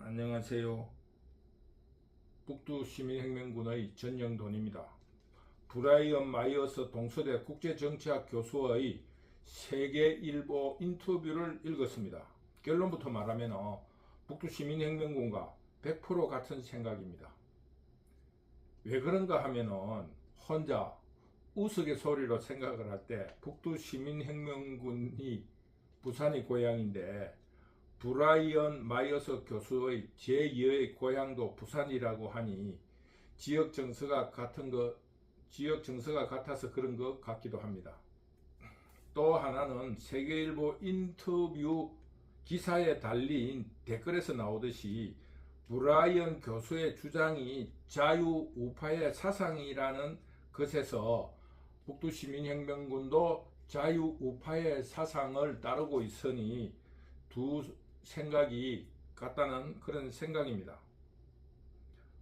안녕하세요. 북두시민혁명군의 전영돈입니다. 브라이언 마이어스 동서대 국제정치학 교수의 세계일보 인터뷰를 읽었습니다. 결론부터 말하면 북두시민혁명군과 100% 같은 생각입니다. 왜 그런가 하면은 혼자 우스갯소리로 생각을 할 때 북두시민혁명군이 부산이 고향인데 브라이언 마이어스 교수의 제2의 고향도 부산이라고 하니 지역 정서가 같아서 그런 것 같기도 합니다. 또 하나는 세계일보 인터뷰 기사에 달린 댓글에서 나오듯이 브라이언 교수의 주장이 자유우파의 사상이라는 것에서 북두시민혁명군도 자유우파의 사상을 따르고 있으니 두 생각이 같다는 그런 생각입니다.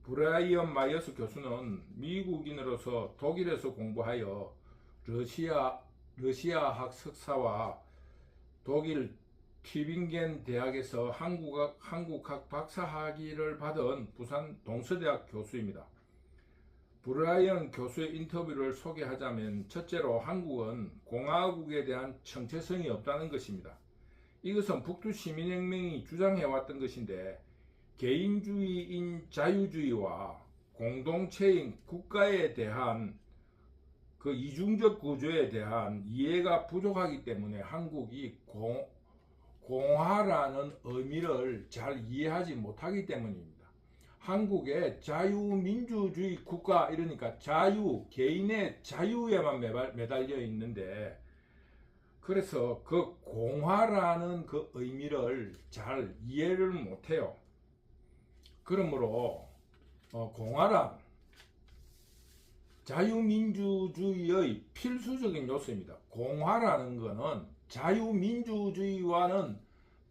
브라이언 마이어스 교수는 미국인으로서 독일에서 공부하여 러시아학 석사와 독일 튜빙겐 대학에서 한국학 박사학위를 받은 부산 동서대학 교수입니다. 브라이언 교수의 인터뷰를 소개하자면 첫째로 한국은 공화국에 대한 정체성이 없다는 것입니다. 이것은 북두시민혁명이 주장해왔던 것인데 개인주의인 자유주의와 공동체인 국가에 대한 그 이중적 구조에 대한 이해가 부족하기 때문에 한국이 공화라는 의미를 잘 이해하지 못하기 때문입니다. 한국의 자유민주주의 국가 이러니까 개인의 자유에만 매달려 있는데 그래서 그 공화라는 그 의미를 잘 이해를 못해요. 그러므로 공화란 자유민주주의의 필수적인 요소입니다. 공화라는 것은 자유민주주의와는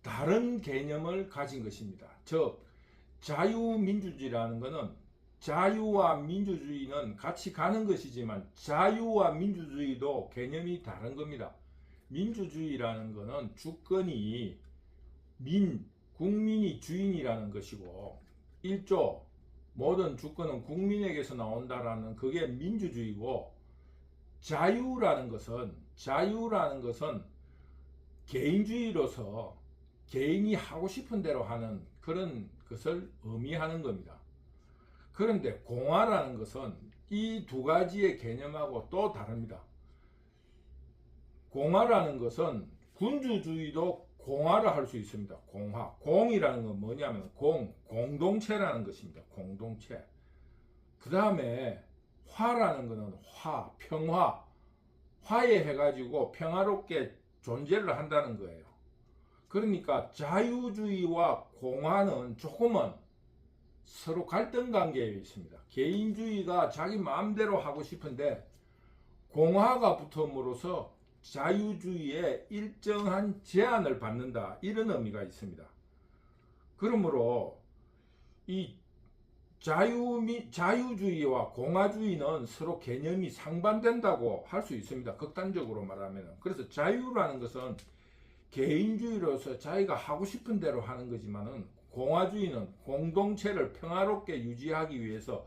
다른 개념을 가진 것입니다. 즉 자유민주주의라는 것은 자유와 민주주의는 같이 가는 것이지만 자유와 민주주의도 개념이 다른 겁니다. 민주주의라는 것은 주권이 국민이 주인이라는 것이고 1조 모든 주권은 국민에게서 나온다라는 그게 민주주의고 자유라는 것은 개인주의로서 개인이 하고 싶은 대로 하는 그런 것을 의미하는 겁니다. 그런데 공화라는 것은 이 두 가지의 개념하고 또 다릅니다. 공화라는 것은 군주주의도 공화를 할 수 있습니다. 공이라는 건 뭐냐면 공동체라는 것입니다. 공동체. 그 다음에 화라는 것은 화해해가지고 평화롭게 존재를 한다는 거예요. 그러니까 자유주의와 공화는 조금은 서로 갈등 관계에 있습니다. 개인주의가 자기 마음대로 하고 싶은데 공화가 붙음으로써 자유주의에 일정한 제한을 받는다 이런 의미가 있습니다. 그러므로 이 자유주의와 공화주의는 서로 개념이 상반된다고 할 수 있습니다. 극단적으로 말하면. 그래서 자유라는 것은 개인주의로서 자기가 하고 싶은 대로 하는 거지만은 공화주의는 공동체를 평화롭게 유지하기 위해서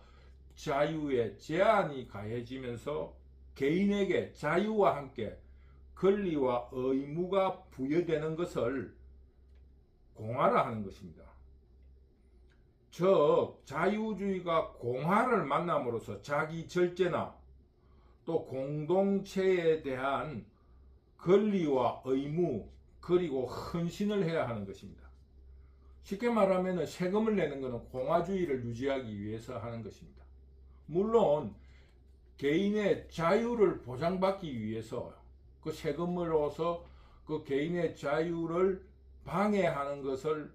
자유에 제한이 가해지면서 개인에게 자유와 함께 권리와 의무가 부여되는 것을 공화라 하는 것입니다. 즉 자유주의가 공화를 만남으로써 자기 절제나 또 공동체에 대한 권리와 의무 그리고 헌신을 해야 하는 것입니다. 쉽게 말하면 세금을 내는 것은 공화주의를 유지하기 위해서 하는 것입니다. 물론 개인의 자유를 보장받기 위해서 그 세금으로서 그 개인의 자유를 방해하는 것을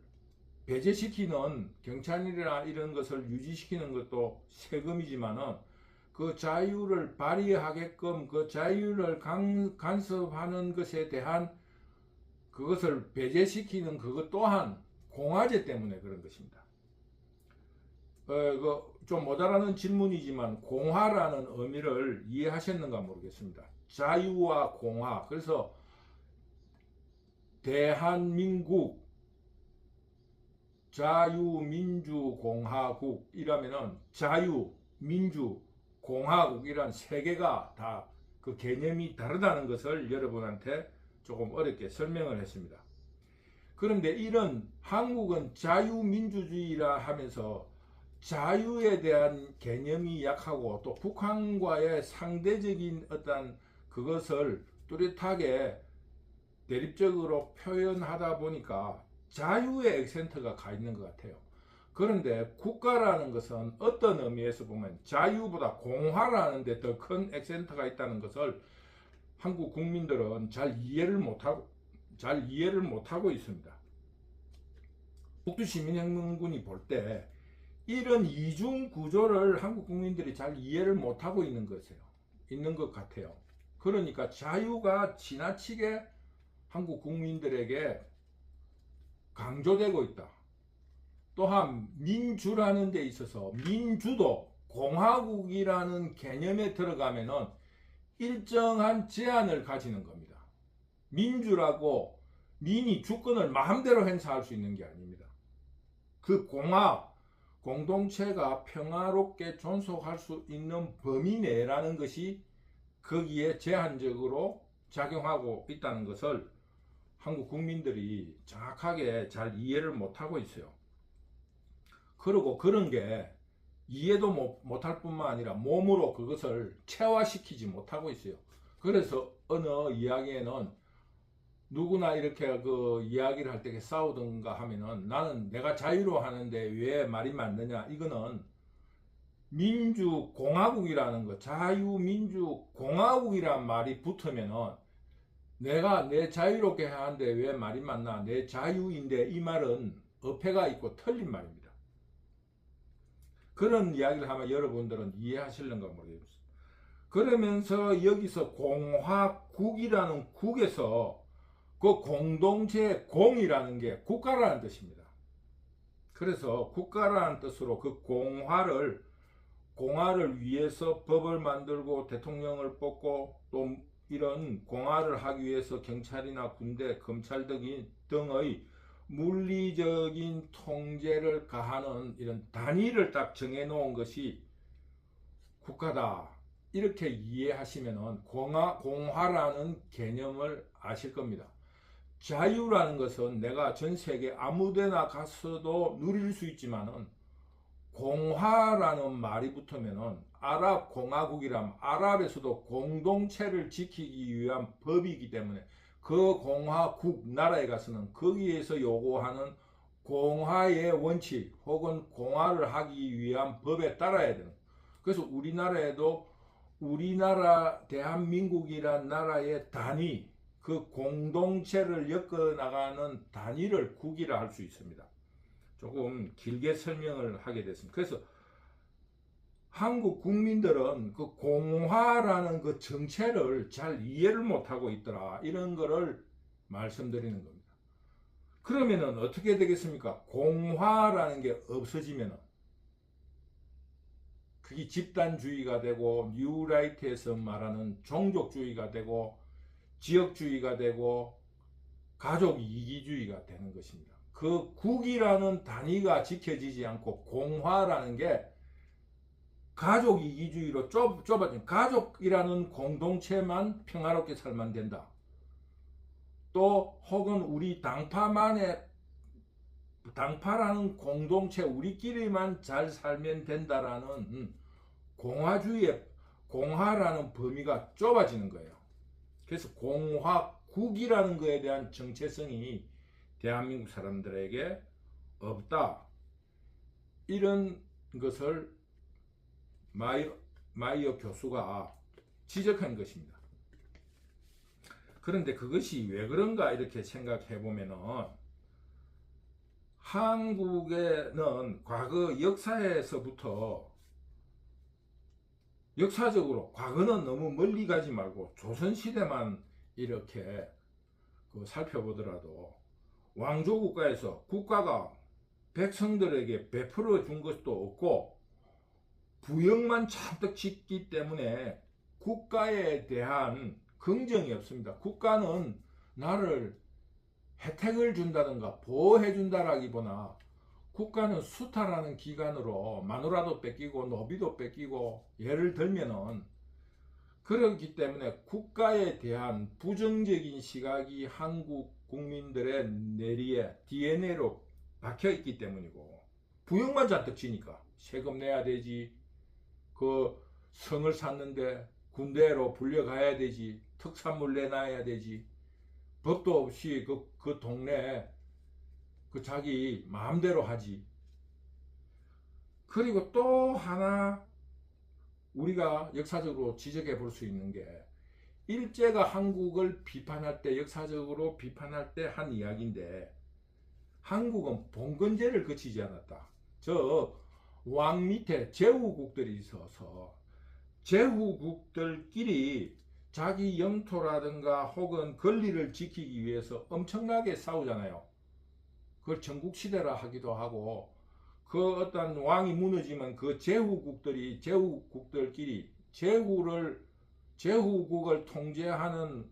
배제시키는 경찰이나 이런 것을 유지시키는 것도 세금이지만은 그 자유를 발휘하게끔 그 자유를 간섭하는 것에 대한 그것을 배제시키는 그것 또한 공화제 때문에 그런 것입니다. 좀 못 알아듣는 질문이지만 공화라는 의미를 이해하셨는가 모르겠습니다. 자유와 공화. 그래서 대한민국 자유민주공화국이라면은 자유민주공화국이란 세 개가 다 그 개념이 다르다는 것을 여러분한테 조금 어렵게 설명을 했습니다. 그런데 이런 한국은 자유민주주의라 하면서 자유에 대한 개념이 약하고 또 북한과의 상대적인 어떤 그것을 뚜렷하게 대립적으로 표현하다 보니까 자유의 액센트가 가 있는 것 같아요. 그런데 국가라는 것은 어떤 의미에서 보면 자유보다 공화라는 데 더 큰 액센트가 있다는 것을 한국 국민들은 잘 이해를 못하고 있습니다. 북두시민혁명군이 볼 때 이런 이중 구조를 한국 국민들이 잘 이해를 못하고 있는 것 같아요. 그러니까 자유가 지나치게 한국 국민들에게 강조되고 있다. 또한 민주라는 데 있어서 민주도 공화국이라는 개념에 들어가면은 일정한 제한을 가지는 겁니다. 민주라고 민이 주권을 마음대로 행사할 수 있는 게 아닙니다. 그 공동체가 평화롭게 존속할 수 있는 범위 내라는 것이 거기에 제한적으로 작용하고 있다는 것을 한국 국민들이 정확하게 잘 이해를 못하고 있어요. 그리고 그런 게 이해도 못할 뿐만 아니라 몸으로 그것을 체화시키지 못하고 있어요. 그래서 어느 이야기에는 누구나 이렇게 그 이야기를 할 때 싸우든가 하면은 나는 내가 자유로 하는데 왜 말이 맞느냐. 이거는 민주공화국이라는 거, 자유민주공화국이란 말이 붙으면은 내가 내 자유롭게 하는데 왜 말이 맞나. 내 자유인데 이 말은 어폐가 있고 틀린 말입니다. 그런 이야기를 하면 여러분들은 이해하실는가 모르겠습니다. 그러면서 여기서 공화국이라는 국에서 그 공동체의 공이라는 게 국가라는 뜻입니다. 그래서 국가라는 뜻으로 그 공화를 위해서 법을 만들고 대통령을 뽑고 또 이런 공화를 하기 위해서 경찰이나 군대, 검찰 등의 물리적인 통제를 가하는 이런 단위를 딱 정해놓은 것이 국가다. 이렇게 이해하시면 공화라는 개념을 아실 겁니다. 자유라는 것은 내가 전 세계 아무데나 가서도 누릴 수 있지만은 공화라는 말이 붙으면은 아랍 공화국이라면 아랍에서도 공동체를 지키기 위한 법이기 때문에 그 공화국 나라에 가서는 거기에서 요구하는 공화의 원칙 혹은 공화를 하기 위한 법에 따라야 되는. 그래서 우리나라에도 우리나라 대한민국이란 나라의 단위, 그 공동체를 엮어나가는 단위를 국이라 할 수 있습니다. 조금 길게 설명을 하게 됐습니다. 그래서 한국 국민들은 그 공화라는 그 정체를 잘 이해를 못하고 있더라. 이런 거를 말씀드리는 겁니다. 그러면은 어떻게 되겠습니까? 공화라는 게 없어지면은 그게 집단주의가 되고 뉴라이트에서 말하는 종족주의가 되고 지역주의가 되고 가족 이기주의가 되는 것입니다. 그 국이라는 단위가 지켜지지 않고 공화라는 게 가족 이기주의로 좁아진 가족이라는 공동체만 평화롭게 살면 된다. 또 혹은 우리 당파라는 공동체 우리끼리만 잘 살면 된다라는 공화라는 범위가 좁아지는 거예요. 그래서 공화국이라는 것에 대한 정체성이 대한민국 사람들에게 없다. 이런 것을 마이어 교수가 지적한 것입니다. 그런데 그것이 왜 그런가 이렇게 생각해 보면은 한국에는 과거 역사에서부터 역사적으로 과거는 너무 멀리 가지 말고 조선시대만 이렇게 살펴보더라도 왕조국가에서 국가가 백성들에게 베풀어 준 것도 없고 부역만 잔뜩 짓기 때문에 국가에 대한 긍정이 없습니다. 국가는 나를 혜택을 준다든가 보호해 준다라기보다 국가는 수탈하는 기관으로 마누라도 뺏기고 노비도 뺏기고 예를 들면은 그렇기 때문에 국가에 대한 부정적인 시각이 한국 국민들의 뇌리에 DNA로 박혀 있기 때문이고 부역만 잔뜩 지니까 세금 내야 되지 그 성을 샀는데 군대로 불려가야 되지 특산물 내놔야 되지 법도 없이 그 동네에 그 자기 마음대로 하지. 그리고 또 하나 우리가 역사적으로 지적해 볼 수 있는 게 일제가 한국을 비판할 때 역사적으로 비판할 때 한 이야기인데 한국은 봉건제를 거치지 않았다. 저 왕 밑에 제후국들이 있어서 제후국들끼리 자기 영토라든가 혹은 권리를 지키기 위해서 엄청나게 싸우잖아요. 그걸 전국시대라 하기도 하고 그 어떤 왕이 무너지면 그 제후국들끼리 제후국을 통제하는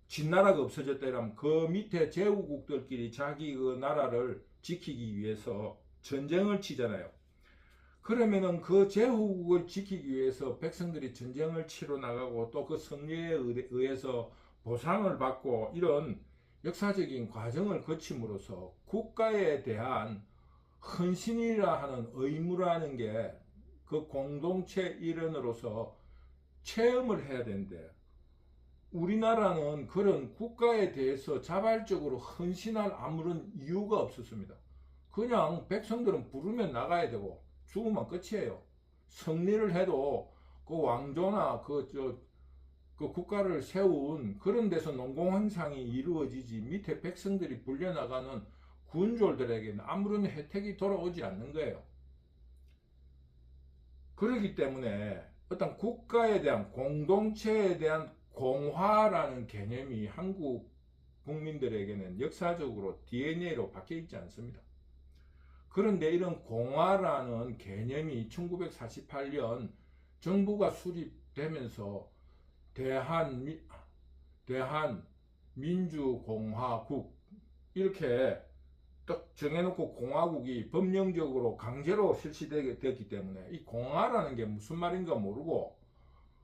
진나라가 없어졌다 이러면 그 밑에 제후국들끼리 자기 그 나라를 지키기 위해서 전쟁을 치잖아요. 그러면은 그 제후국을 지키기 위해서 백성들이 전쟁을 치러 나가고 또 그 승리에 의해서 보상을 받고 이런 역사적인 과정을 거침으로써 국가에 대한 헌신이라 하는 의무라는 게 그 공동체 일원으로서 체험을 해야 되는데 우리나라는 그런 국가에 대해서 자발적으로 헌신할 아무런 이유가 없었습니다. 그냥 백성들은 부르면 나가야 되고 죽으면 끝이에요. 승리를 해도 그 왕조나 그 국가를 세운 그런 데서 농공행상이 이루어지지 밑에 백성들이 불려나가는 군졸들에게는 아무런 혜택이 돌아오지 않는 거예요. 그렇기 때문에 어떤 국가에 대한 공동체에 대한 공화라는 개념이 한국 국민들에게는 역사적으로 DNA로 박혀 있지 않습니다. 그런데 이런 공화라는 개념이 1948년 정부가 수립되면서 대한민주공화국 이렇게 딱 정해놓고 공화국이 법령적으로 강제로 실시되었기 때문에 이 공화라는 게 무슨 말인가 모르고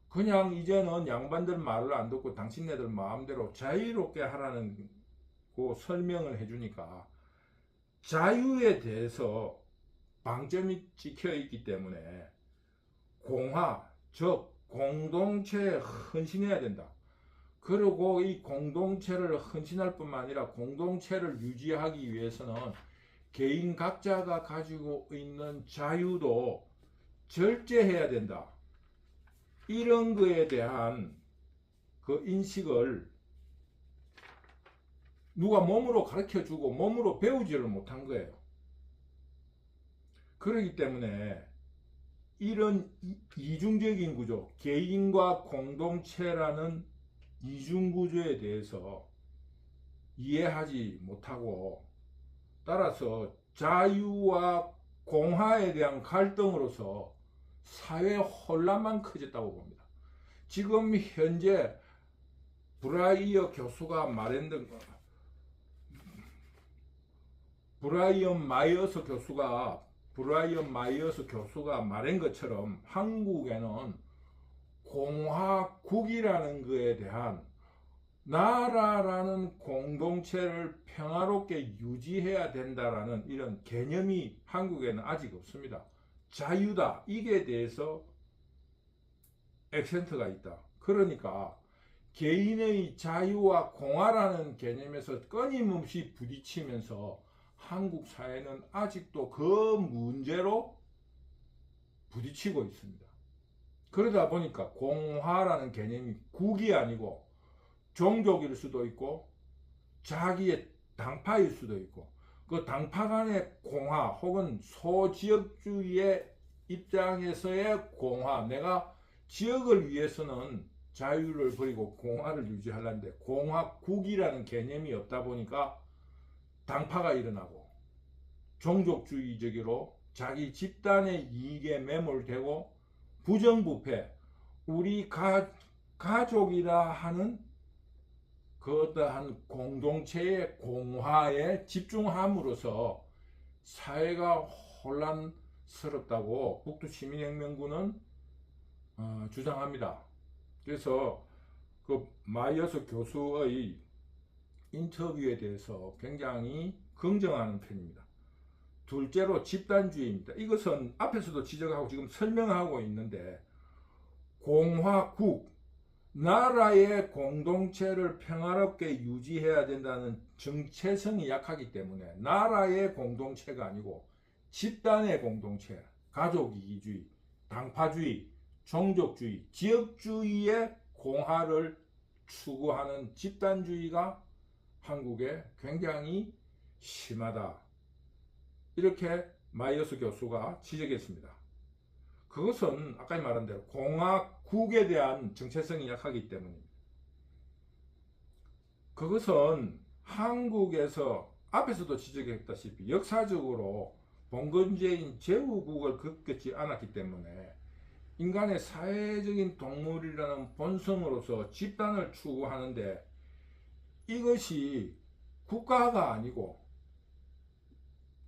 그냥 이제는 양반들 말을 안 듣고 당신네들 마음대로 자유롭게 하라는 그 설명을 해주니까 자유에 대해서 방점이 찍혀 있기 때문에 공화, 즉 공동체에 헌신해야 된다. 그리고 이 공동체를 헌신할 뿐만 아니라 공동체를 유지하기 위해서는 개인 각자가 가지고 있는 자유도 절제해야 된다. 이런 거에 대한 그 인식을 누가 몸으로 가르쳐 주고 몸으로 배우지를 못한 거예요. 그렇기 때문에 이런 이중적인 구조, 개인과 공동체라는 이중구조에 대해서 이해하지 못하고 따라서 자유와 공화에 대한 갈등으로서 사회 혼란만 커졌다고 봅니다. 지금 현재 브라이어 교수가 말했던 브라이언 마이어스 교수가 말한 것처럼 한국에는 공화국이라는 것에 대한 나라라는 공동체를 평화롭게 유지해야 된다라는 이런 개념이 한국에는 아직 없습니다. 자유다 이게 대해서 액센트가 있다. 그러니까 개인의 자유와 공화라는 개념에서 끊임없이 부딪히면서 한국 사회는 아직도 그 문제로 부딪히고 있습니다. 그러다 보니까 공화라는 개념이 국이 아니고 종족일 수도 있고 자기의 당파일 수도 있고 그 당파 간의 공화 혹은 소지역주의의 입장에서의 공화, 내가 지역을 위해서는 자유를 버리고 공화를 유지하려는데 공화국이라는 개념이 없다 보니까 당파가 일어나고 종족주의적으로 자기 집단의 이익에 매몰되고 부정부패, 우리 가족이라 하는 그 어떠한 공동체의 공화에 집중함으로써 사회가 혼란스럽다고 북두시민혁명군은 주장합니다. 그래서 그 마이어스 교수의 인터뷰에 대해서 굉장히 긍정하는 편입니다. 둘째로 집단주의입니다. 이것은 앞에서도 지적하고 지금 설명하고 있는데, 공화국, 나라의 공동체를 평화롭게 유지해야 된다는 정체성이 약하기 때문에 나라의 공동체가 아니고 집단의 공동체, 가족이기주의, 당파주의, 종족주의, 지역주의의 공화를 추구하는 집단주의가 한국에 굉장히 심하다. 이렇게 마이어스 교수가 지적했습니다. 그것은 아까 말한 대로 공화국에 대한 정체성이 약하기 때문입니다. 그것은 한국에서 앞에서도 지적했다시피 역사적으로 봉건제인 제후국을 겪지 않았기 때문에 인간의 사회적인 동물이라는 본성으로서 집단을 추구하는데, 이것이 국가가 아니고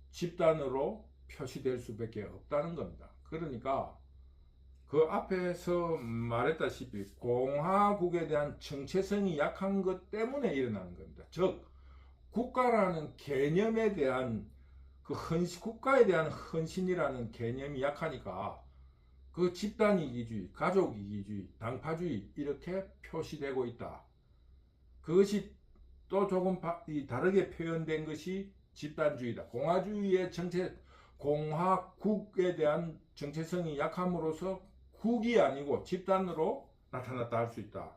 집단으로 표시될 수밖에 없다는 겁니다. 그러니까 그 앞에서 말했다시피 공화국에 대한 정체성이 약한 것 때문에 일어나는 겁니다. 즉 국가라는 개념에 대한 국가에 대한 헌신이라는 개념이 약하니까 그 집단이기주의, 가족이기주의, 당파주의 이렇게 표시되고 있다. 그것이 또 조금 다르게 표현된 것이 집단주의다. 공화국에 대한 정체성이 약함으로써 국이 아니고 집단으로 나타났다 할 수 있다.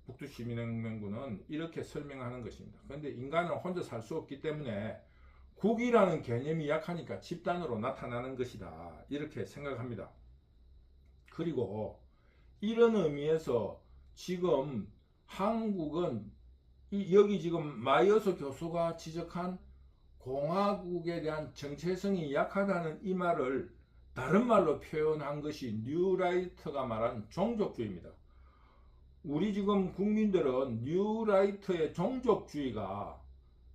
북두시민혁명군은 이렇게 설명하는 것입니다. 그런데 인간은 혼자 살 수 없기 때문에 국이라는 개념이 약하니까 집단으로 나타나는 것이다. 이렇게 생각합니다. 그리고 이런 의미에서 지금 한국은 여기 지금 마이어스 교수가 지적한 공화국에 대한 정체성이 약하다는 이 말을 다른 말로 표현한 것이 뉴라이트가 말한 종족주의입니다. 우리 지금 국민들은 뉴라이트의 종족주의가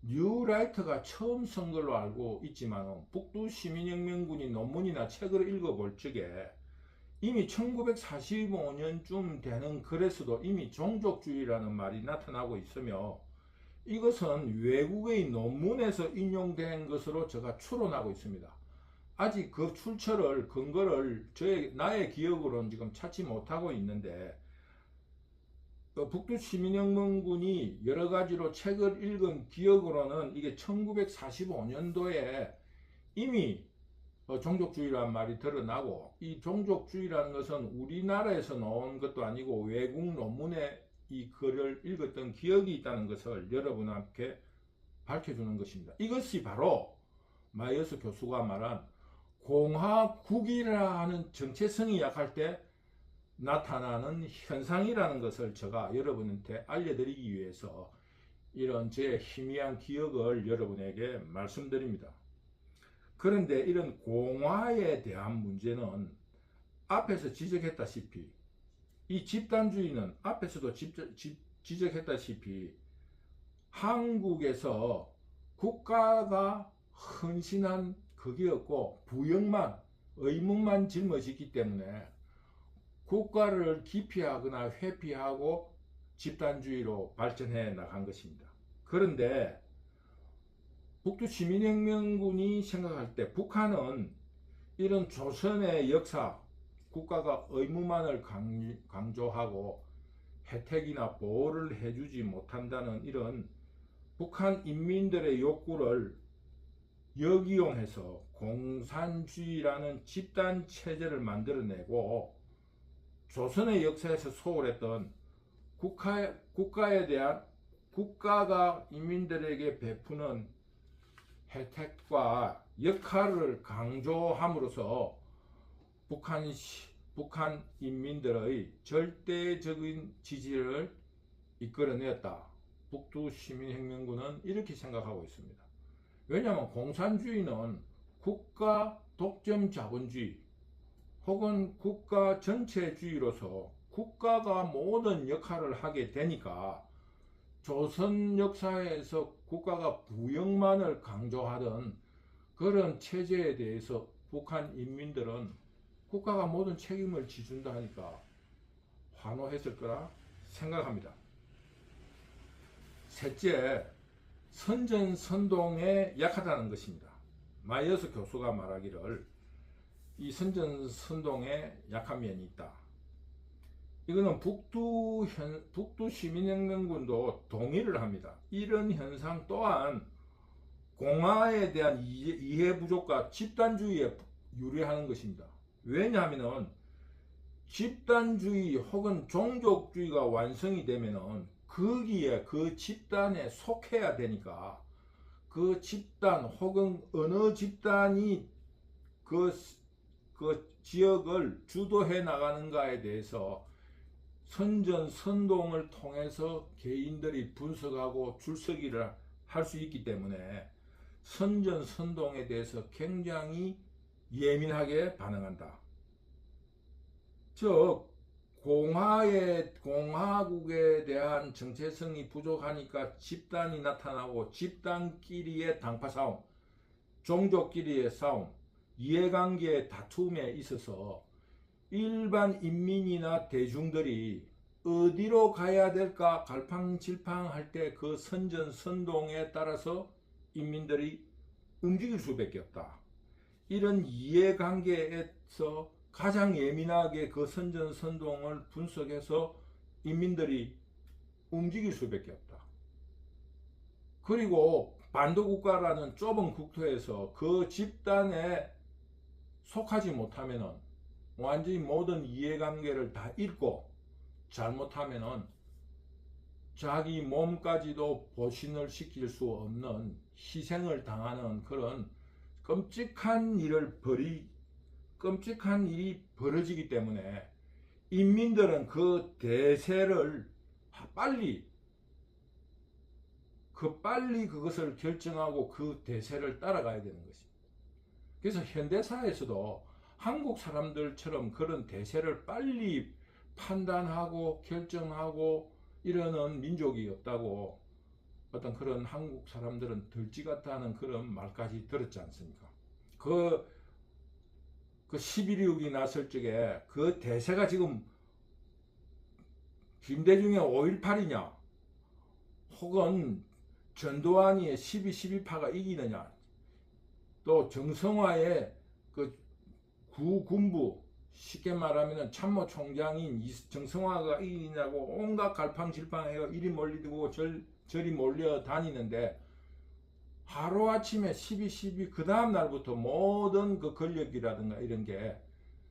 뉴라이트가 처음 쓴 걸로 알고 있지만 북두시민혁명군이 논문이나 책을 읽어볼 적에 이미 1945년쯤 되는 글에서도 이미 종족주의라는 말이 나타나고 있으며, 이것은 외국의 논문에서 인용된 것으로 제가 추론하고 있습니다. 아직 그 근거를 나의 기억으로는 지금 찾지 못하고 있는데, 북두시민혁명군이 여러 가지로 책을 읽은 기억으로는 이게 1945년도에 이미 종족주의라는 말이 드러나고, 이 종족주의라는 것은 우리나라에서 나온 것도 아니고 외국 논문에 이 글을 읽었던 기억이 있다는 것을 여러분께 밝혀주는 것입니다. 이것이 바로 마이어스 교수가 말한 공화국이라 하는 정체성이 약할 때 나타나는 현상이라는 것을 제가 여러분한테 알려드리기 위해서 이런 제 희미한 기억을 여러분에게 말씀드립니다. 그런데 이런 공화에 대한 문제는 앞에서 지적했다시피 이 집단주의는 앞에서도 지적했다시피 한국에서 국가가 헌신한 그게 없고 부역만, 의무만 짊어지기 때문에 국가를 기피하거나 회피하고 집단주의로 발전해 나간 것입니다. 그런데 북두시민혁명군이 생각할 때 북한은 이런 조선의 역사, 국가가 의무만을 강조하고 혜택이나 보호를 해주지 못한다는 이런 북한 인민들의 욕구를 역이용해서 공산주의라는 집단 체제를 만들어내고, 조선의 역사에서 소홀했던 국가가 인민들에게 베푸는 혜택과 역할을 강조함으로써 북한 인민들의 절대적인 지지를 이끌어내었다. 북두시민혁명군은 이렇게 생각하고 있습니다. 왜냐하면 공산주의는 국가 독점 자본주의 혹은 국가 전체주의로서 국가가 모든 역할을 하게 되니까, 조선 역사에서 국가가 부역만을 강조하던 그런 체제에 대해서 북한 인민들은 국가가 모든 책임을 지준다 하니까 환호했을 거라 생각합니다. 셋째, 선전선동에 약하다는 것입니다. 마이어스 교수가 말하기를 이 선전선동에 약한 면이 있다. 이거는 북두 시민혁명군도 동의를 합니다. 이런 현상 또한 공화에 대한 이해 부족과 집단주의에 유리하는 것입니다. 왜냐하면 집단주의 혹은 종족주의가 완성이 되면은 거기에 그 집단에 속해야 되니까 그 집단 혹은 어느 집단이 그 지역을 주도해 나가는가에 대해서 선전선동을 통해서 개인들이 분석하고 줄서기를 할 수 있기 때문에 선전선동에 대해서 굉장히 예민하게 반응한다. 즉 공화국에 대한 정체성이 부족하니까 집단이 나타나고 집단끼리의 당파 싸움, 종족끼리의 싸움, 이해관계의 다툼에 있어서 일반 인민이나 대중들이 어디로 가야 될까 갈팡질팡할 때 그 선전선동에 따라서 인민들이 움직일 수밖에 없다. 이런 이해관계에서 가장 예민하게 그 선전선동을 분석해서 인민들이 움직일 수밖에 없다. 그리고 반도국가라는 좁은 국토에서 그 집단에 속하지 못하면은 완전히 모든 이해관계를 다 잃고 잘못하면은 자기 몸까지도 보신을 시킬 수 없는 희생을 당하는 그런 끔찍한 일이 벌어지기 때문에 인민들은 그 대세를 빨리 그것을 결정하고 그 대세를 따라가야 되는 것입니다. 그래서 현대사에서도 한국 사람들처럼 그런 대세를 빨리 판단하고 결정하고 이러는 민족이 없다고 어떤 그런 한국 사람들은 들쥐 같다는 그런 말까지 들었지 않습니까? 그 11.26이 났을 적에 그 대세가 지금 김대중의 5.18이냐 혹은 전두환이의 12.12파가 이기느냐 또 정성화의 그 구군부 쉽게 말하면 참모총장인 정성화가 이기냐고 온갖 갈팡질팡해가 이리 몰리고 저리 몰려 다니는데 하루아침에 12.12 그 다음 날부터 모든 그 권력이라든가 이런 게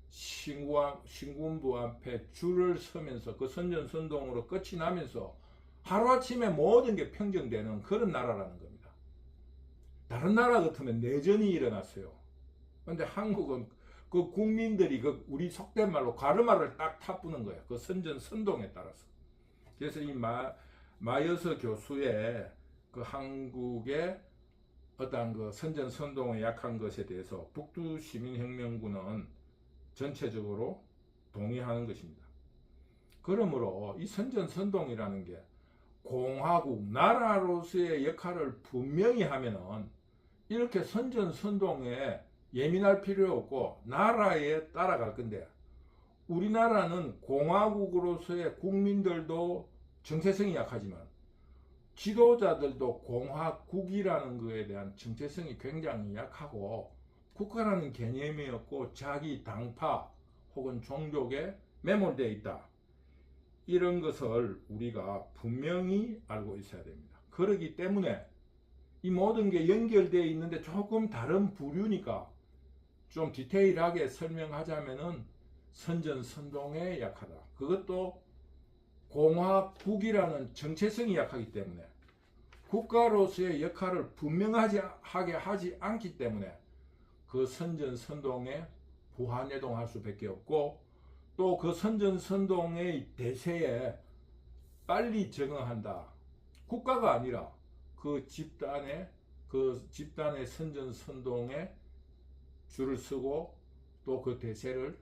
신군부 앞에 줄을 서면서 그 선전선동으로 끝이 나면서 하루아침에 모든 게 평정되는 그런 나라라는 겁니다. 다른 나라 같으면 내전이 일어났어요. 근데 한국은 그 국민들이 그 우리 속된 말로 가르마를 딱 타부는 거예요. 그 선전선동에 따라서. 그래서 이 마이어스 교수의 그 한국의 어떤 그 선전선동에 약한 것에 대해서 북두 시민혁명군은 전체적으로 동의하는 것입니다. 그러므로 이 선전선동이라는 게 공화국, 나라로서의 역할을 분명히 하면은 이렇게 선전선동에 예민할 필요 없고 나라에 따라갈 건데 우리나라는 공화국으로서의 국민들도 정체성이 약하지만 지도자들도 공화국이라는 것에 대한 정체성이 굉장히 약하고 국가라는 개념이 없고 자기 당파 혹은 종족에 매몰되어 있다. 이런 것을 우리가 분명히 알고 있어야 됩니다. 그렇기 때문에 이 모든 게 연결되어 있는데 조금 다른 부류니까 좀 디테일하게 설명하자면은 선전선동에 약하다. 그것도 공화국이라는 정체성이 약하기 때문에 국가로서의 역할을 분명하게 하지 않기 때문에 그 선전선동에 부하내동할 수밖에 없고 또 그 선전선동의 대세에 빨리 적응한다. 국가가 아니라 그 집단의 선전선동에 줄을 서고 또 그 대세를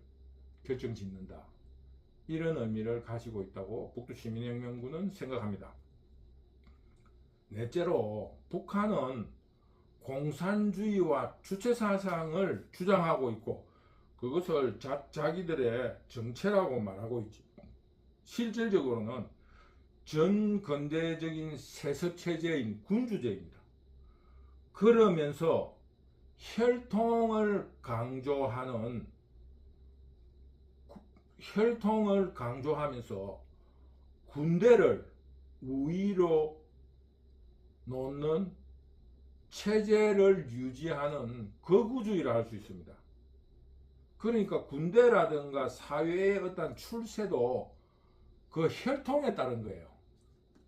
결정짓는다. 이런 의미를 가지고 있다고 북두시민혁명군은 생각합니다. 넷째로 북한은 공산주의와 주체사상을 주장하고 있고 그것을 자기들의 정체라고 말하고 있지. 실질적으로는 전근대적인 세습체제인 군주제입니다. 그러면서 혈통을 강조하면서 군대를 우위로 놓는 체제를 유지하는 거구주의를 할 수 있습니다. 그러니까 군대라든가 사회의 어떤 출세도 그 혈통에 따른 거예요.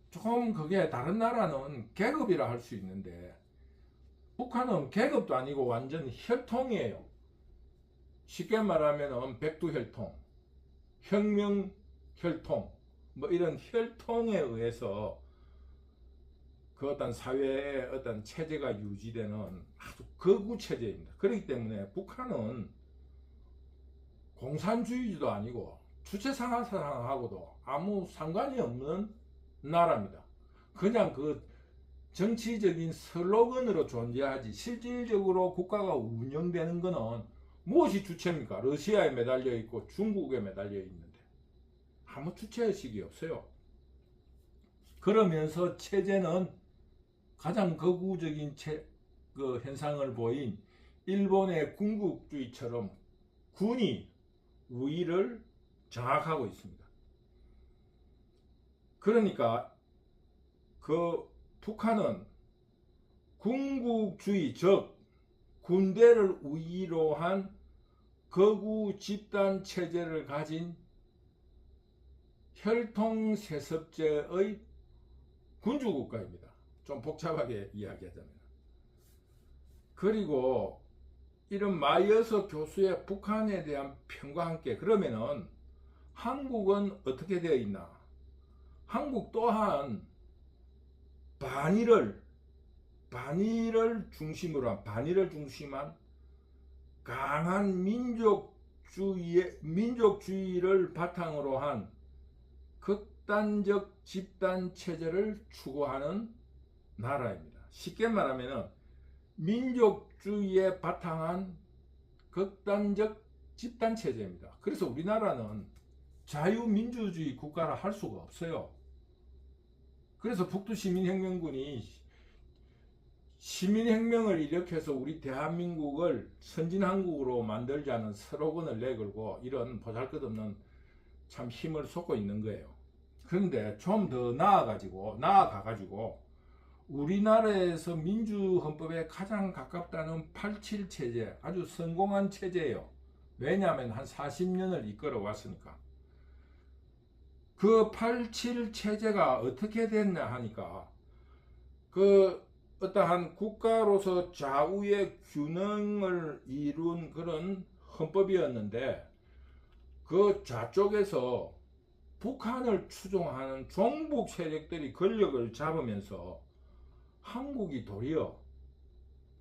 조금 그게 다른 나라는 계급이라 할 수 있는데 북한은 계급도 아니고 완전 혈통이에요. 쉽게 말하면 백두혈통, 혁명혈통, 뭐 이런 혈통에 의해서 그 어떤 사회의 어떤 체제가 유지되는 아주 거구 체제입니다. 그렇기 때문에 북한은 공산주의도 아니고 주체상하고도 아무 상관이 없는 나라입니다. 그냥 그 정치적인 슬로건으로 존재하지 실질적으로 국가가 운영되는 것은 무엇이 주체입니까? 러시아에 매달려 있고 중국에 매달려 있는데 아무 주체의식이 없어요. 그러면서 체제는 가장 거구적인 그 현상을 보인 일본의 군국주의처럼 군이 우위를 장악하고 있습니다. 그러니까 그 북한은 군국주의, 즉 군대를 우위로 한 거구 집단 체제를 가진 혈통세습제의 군주국가입니다. 좀 복잡하게 이야기하자면. 그리고 이런 마이어서 교수의 북한에 대한 평과 함께 그러면은 한국은 어떻게 되어 있나? 한국 또한 반일을 중심으로 한 강한 민족주의를 바탕으로 한 극단적 집단 체제를 추구하는 나라입니다. 쉽게 말하면 민족주의에 바탕한 극단적 집단 체제입니다. 그래서 우리나라는 자유민주주의 국가라 할 수가 없어요. 그래서 북두시민혁명군이 시민혁명을 일으켜서 우리 대한민국을 선진한국으로 만들자는 슬로건을 내걸고 이런 보잘것없는 참 힘을 쏟고 있는 거예요. 그런데 좀 더 나아가가지고 우리나라에서 민주헌법에 가장 가깝다는 87 체제, 아주 성공한 체제예요. 왜냐하면 한 40년을 이끌어 왔으니까. 그 87 체제가 어떻게 됐나 하니까 그 어떠한 국가로서 좌우의 균형을 이룬 그런 헌법이었는데 그 좌쪽에서 북한을 추종하는 종북 세력들이 권력을 잡으면서 한국이 도리어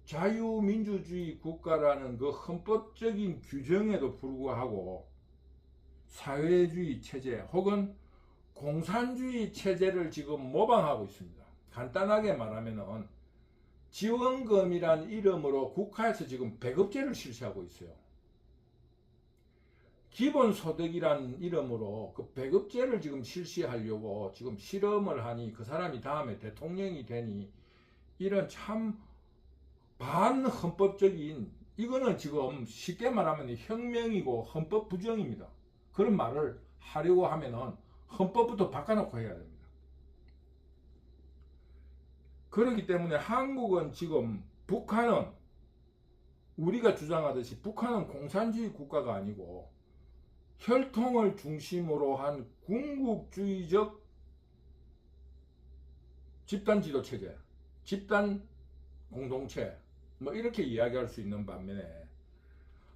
자유민주주의 국가라는 그 헌법적인 규정에도 불구하고 사회주의 체제 혹은 공산주의 체제를 지금 모방하고 있습니다. 간단하게 말하면은 지원금이란 이름으로 국가에서 지금 배급제를 실시하고 있어요. 기본소득이란 이름으로 그 배급제를 지금 실시하려고 지금 실험을 하니 그 사람이 다음에 대통령이 되니 이런 참 반헌법적인 이거는 지금 쉽게 말하면 혁명이고 헌법 부정입니다. 그런 말을 하려고 하면은 헌법부터 바꿔놓고 해야 됩니다. 그렇기 때문에 한국은 지금 북한은 우리가 주장하듯이 북한은 공산주의 국가가 아니고 혈통을 중심으로 한 군국주의적 집단 지도 체제, 집단 공동체 뭐 이렇게 이야기할 수 있는 반면에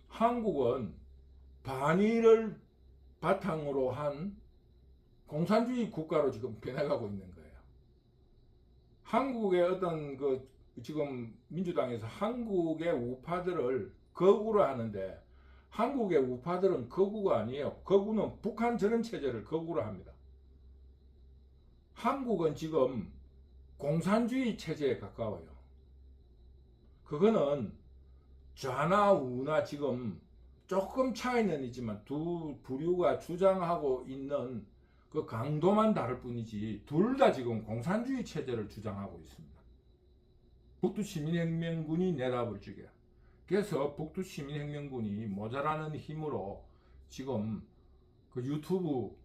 한국은 반일을 바탕으로 한 공산주의 국가로 지금 변해가고 있는 거예요. 한국의 어떤 그 지금 민주당에서 한국의 우파들을 거구로 하는데 한국의 우파들은 거구가 아니에요. 거구는 북한 전원 체제를 거구로 합니다. 한국은 지금 공산주의 체제에 가까워요. 그거는 좌나 우나 지금 조금 차이는 있지만 두 부류가 주장하고 있는 그 강도만 다를 뿐이지 둘 다 지금 공산주의 체제를 주장하고 있습니다. 북두시민혁명군이 내답을 주게. 그래서 북두시민혁명군이 모자라는 힘으로 지금 그 유튜브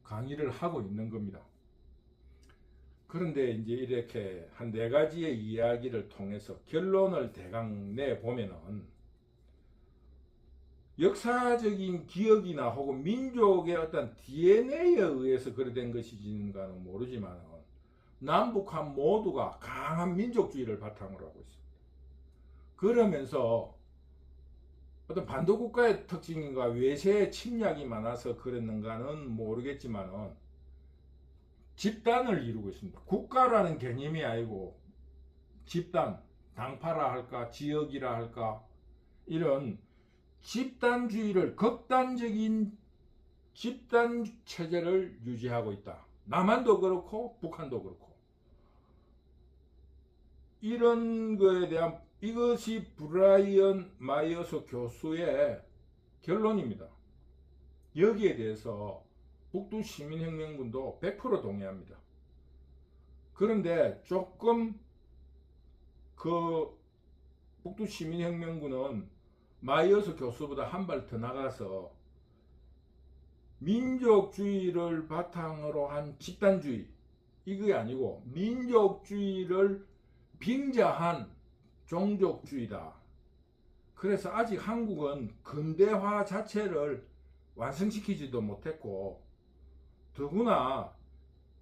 강의를 하고 있는 겁니다. 그런데 이제 이렇게 한 네 가지의 이야기를 통해서 결론을 대강 내보면은 역사적인 기억이나 혹은 민족의 어떤 DNA에 의해서 그래 된 것인지는 모르지만 남북한 모두가 강한 민족주의를 바탕으로 하고 있습니다. 그러면서 어떤 반도국가의 특징인가 외세의 침략이 많아서 그랬는가는 모르겠지만은 집단을 이루고 있습니다. 국가라는 개념이 아니고 집단, 당파라 할까 지역이라 할까 이런 집단주의를 극단적인 집단 체제를 유지하고 있다. 남한도 그렇고 북한도 그렇고 이런 거에 대한 이것이 브라이언 마이어스 교수의 결론입니다. 여기에 대해서 북두시민혁명군도 100% 동의합니다. 그런데 조금 그 북두시민혁명군은 마이어스 교수보다 한 발 더 나가서 민족주의를 바탕으로 한 집단주의 이게 아니고 민족주의를 빙자한 종족주의다. 그래서 아직 한국은 근대화 자체를 완성시키지도 못했고 더구나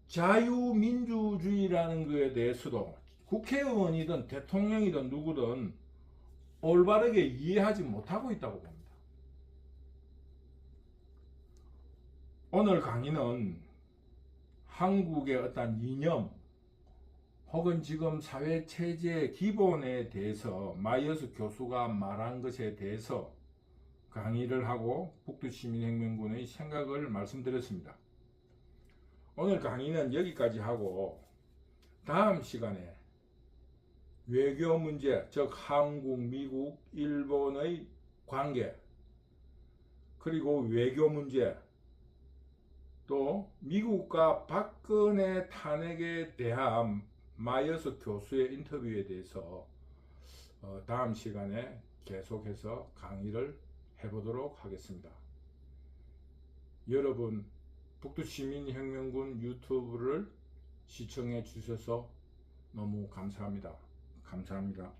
자유민주주의라는 것에 대해서도 국회의원이든 대통령이든 누구든 올바르게 이해하지 못하고 있다고 봅니다. 오늘 강의는 한국의 어떤 이념 혹은 지금 사회체제의 기본에 대해서 마이어스 교수가 말한 것에 대해서 강의를 하고 북두시민혁명군의 생각을 말씀드렸습니다. 오늘 강의는 여기까지 하고 다음 시간에 외교 문제, 즉 한국, 미국, 일본의 관계 그리고 외교 문제 또 미국과 박근혜 탄핵에 대한 마이어스 교수의 인터뷰에 대해서 다음 시간에 계속해서 강의를 해보도록 하겠습니다. 여러분 북두시민혁명군 유튜브를 시청해 주셔서 너무 감사합니다. 감사합니다.